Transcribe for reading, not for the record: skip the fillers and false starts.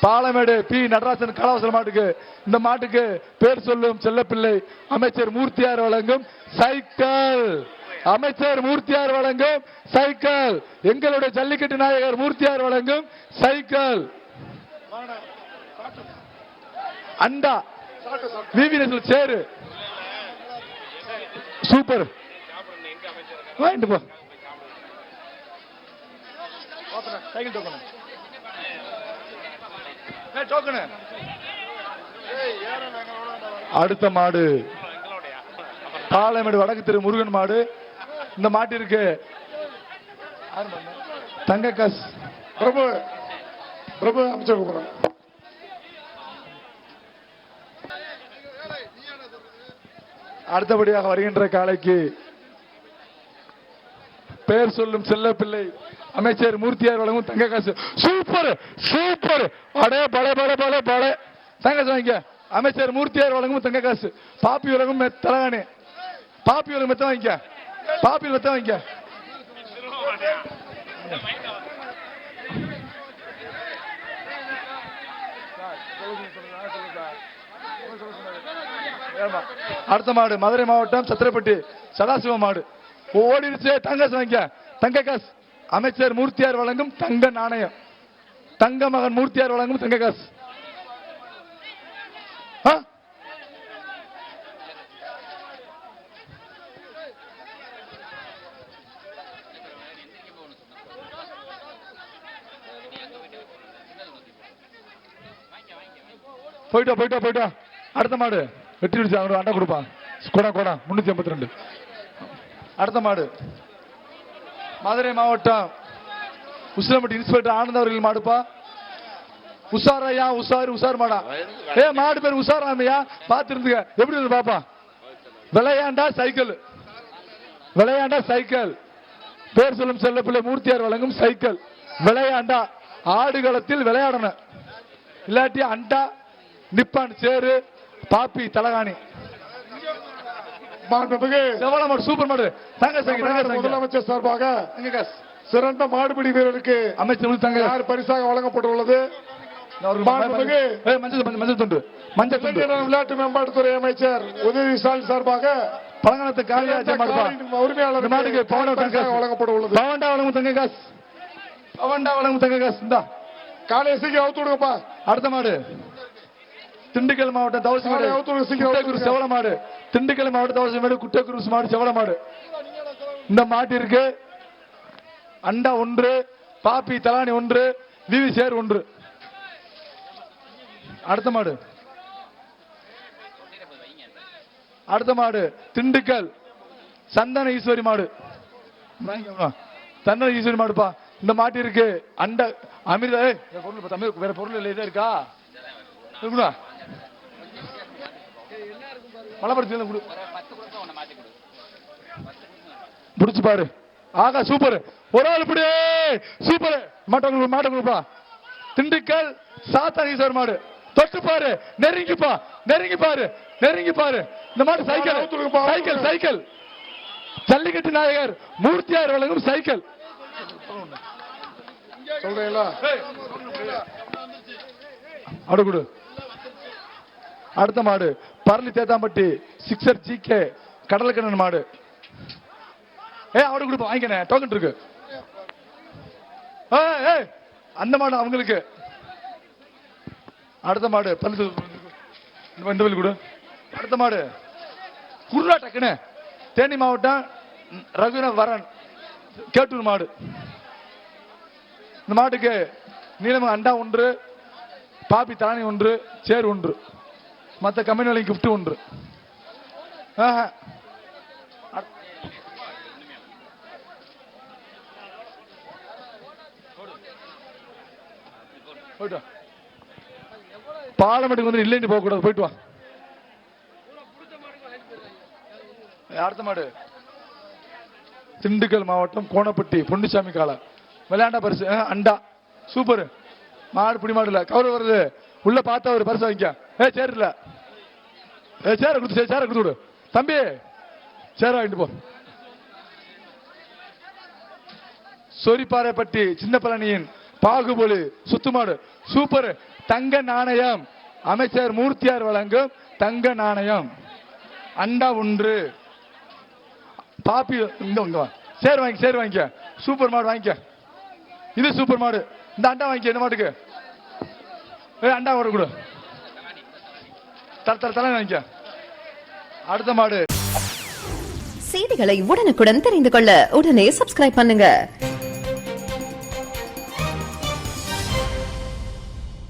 Palamedu B Natarajan கலாவசர மாட்டுக்கு. இந்த மாட்டுக்கு பேர் சொல்லும் செல்லப்பிள்ளை அமைச்சர் மூர்த்தியார் வழங்கும் சைக்கிள். அமைச்சர் மூர்த்தியார் வழங்கும் சைக்கிள். எங்களுடைய ஜல்லிக்கட்டு நாயகர் மூர்த்தியார் வழங்கும் சைக்கிள். அண்டா விவி சேரு சூப்பர் வாங்கிட்டு போ. Cycle token token. அடுத்த மாடு பாலமேடு வடக்கு திரு முருகன் மாடு. இந்த மாட்டிற்கு தங்க காசு பிரபு பிரபு அமைச்சர் கூப்பிடுறோம். அடுத்தபடியாக வருகின்ற காலைக்கு பெயர் சொல்லும் செல்லப்பிள்ளை அமைச்சர் மூர்த்தியார் வழங்கும் தங்க காசு. சூப்பர் சூப்பர் அடே பட பட பட பட தங்க காசு வாங்கிக்க. அமைச்சர் மூர்த்தியார் வழங்கும் தங்க காசு. பாப்பி வழங்கும் தலகாணி. பாப்பி வழங்கும் மெத்த வாங்கிக்க. பாப்பி மெத்த வாங்கிக்க. அடுத்த மாடு மதுரை மாவட்டம் சத்திரப்பட்டி சதாசிவ மாடு. ஓடிடுச்சு. தங்க காசு வாங்கிக்க. தங்க காசு. அமைச்சர் மூர்த்தியார் வழங்கும் தங்க நாணயம். தங்க மகன் மூர்த்தியார் வழங்கும் தங்க காசு. போயிட்டா போயிட்டா போயிட்டா. அடுத்த மாடு வெட்டி விடுச்சு. அவனுக்கு அண்டா கொடுப்பான். கோடா கோடா 382. அடுத்த மாடு மதுரை மாவட்டம் உசிலம்பட்டி இன்ஸ்பெக்டர் ஆனந்த் அவர்கள் மாடுப்பா. உஷாரையா உஷாரு உஷார் மாடா. மாடு பேர் உஷாராமையா பார்த்து இருந்துங்க. எப்படி இருந்து பாப்பா. விளையாண்டா சைக்கிள். விளையாண்டா சைக்கிள். பேர் சொல்லும் செல்லப்பிள்ளை மூர்த்தியார் வழங்கும் சைக்கிள். விளையாண்டா ஆடுகளத்தில் விளையாடணும். இல்லாட்டி அண்டா நிப்பான் சேரு பாப்பி தலகாணி. சூப்பர் மாடு. முதலமைச்சர் சார்பாக சிறந்த மாடுபிடி வீரருக்கு அமைச்சர் தங்க பரிசாக வழங்கப்பட்டுள்ளது. விளையாட்டு மேம்பாட்டுத்துறை அமைச்சர் உதவி ஸ்டாலின் சார்பாக பழங்கணத்து உரிமையாளர் வழங்கப்பட உள்ளது. பவண்டா வழங்கும் தங்க காசு. பவண்டா வழங்கும் தங்க காசு. இந்த காலையை சீக்கிரம் அவுத்து விடுங்கப்பா. அடுத்த மாடு திண்டுக்கல் மாவட்டம் தவசிமேடு செவல மாடு. திண்டுக்கல் மாவட்டம் தவசிமேடு குட்டக்குருசு மாடு செவல மாடு. இந்த மாட்டிற்கு அண்டா 1, பாப்பி தலானி 1, விவி சேர் 1. அடுத்த மாடு அடுத்த மாடு திண்டுக்கல் சந்தன ஈஸ்வரி மாடு. சந்தன ஈஸ்வரி மாடுப்பா. இந்த மாட்டிற்கு அண்ட அமிர்த வேற பொருள் இல்லை. இதா இருக்கா இருக்குதா மலைப்படுத்தி முடிச்சு பாரு. ஆகா சூப்பர். ஒரு ஆள் இப்படி சூப்பர். மாட்ட கொடுப்பா. திண்டுக்கல் சாத்தானீஸ்வர் மாடு. தொட்டு பாரு. நெருங்கி பாரு. நெருங்கி பாரு. இந்த மாடு சைக்கிள் சைக்கிள் சைக்கிள். ஜல்லிக்கட்டு நாயகர் மூர்த்தியார் வழங்கும் சைக்கிள். சொல்றீங்களா அடு கொடு. அடுத்த மாடு பரளி தேத்தாம்பட்டி சிக்ஸர் ஜிகே கடலக்கண்ணன் மாடு. அவடு கொடுப்போம் வாங்கிக்கணே. டோக்கன் இருக்கு. அந்த மாடு அவங்களுக்கு. அடுத்த மாடு பள்ளி கொடு. அடுத்த மாடு குருடா டக்குன்னு தேனி மாவட்டம் ரகுநாத் வரன் கேட்டூர் மாடு. இந்த மாட்டுக்கு நீளம் அண்டா 1, பாப்பி தானி 1, சேர் 1. மற்ற கம்பெனி கிஃப்ட் 1. பாலமேட்டுக்கு வந்து இல்லைன்னு போக கூடாது. போயிட்டு வா. அடுத்த மாடு திண்டுக்கல் மாவட்டம் கோணப்பட்டி பொன்னுசாமி காலை. விளையாண்டா பரிசு அண்டா சூப்பர் மாடு. பிடி மாடு இல்ல கவர் வருது. உள்ள பார்த்தா ஒரு பரிசு வாங்கிக்க. சேர் இல்ல சேர கொடுத்து விடு தம்பி. சேர வாங்கிட்டு போ. சொரிப்பாறைப்பட்டி சின்ன பழனியின் பாகுபலி சுத்து மாடு சூப்பர். தங்க நாணயம் அமைச்சர் மூர்த்தியார் வழங்கும் தங்க நாணயம். அண்டா ஒன்று. பாப்பி இங்க சேர் வாங்கிக்க. சூப்பர் மாடு வாங்கிக்க. இது சூப்பர் மாடு. இந்த அண்டா வாங்கிக்க. இந்த மாட்டுக்கு அண்டா ஒரு கொடு. தலை வாங்கிக்க. அடுத்த மாடு. செய்திகளை உடனுக்குடன் தெரிந்து கொள்ள உடனே சப்ஸ்கிரைப் பண்ணுங்க.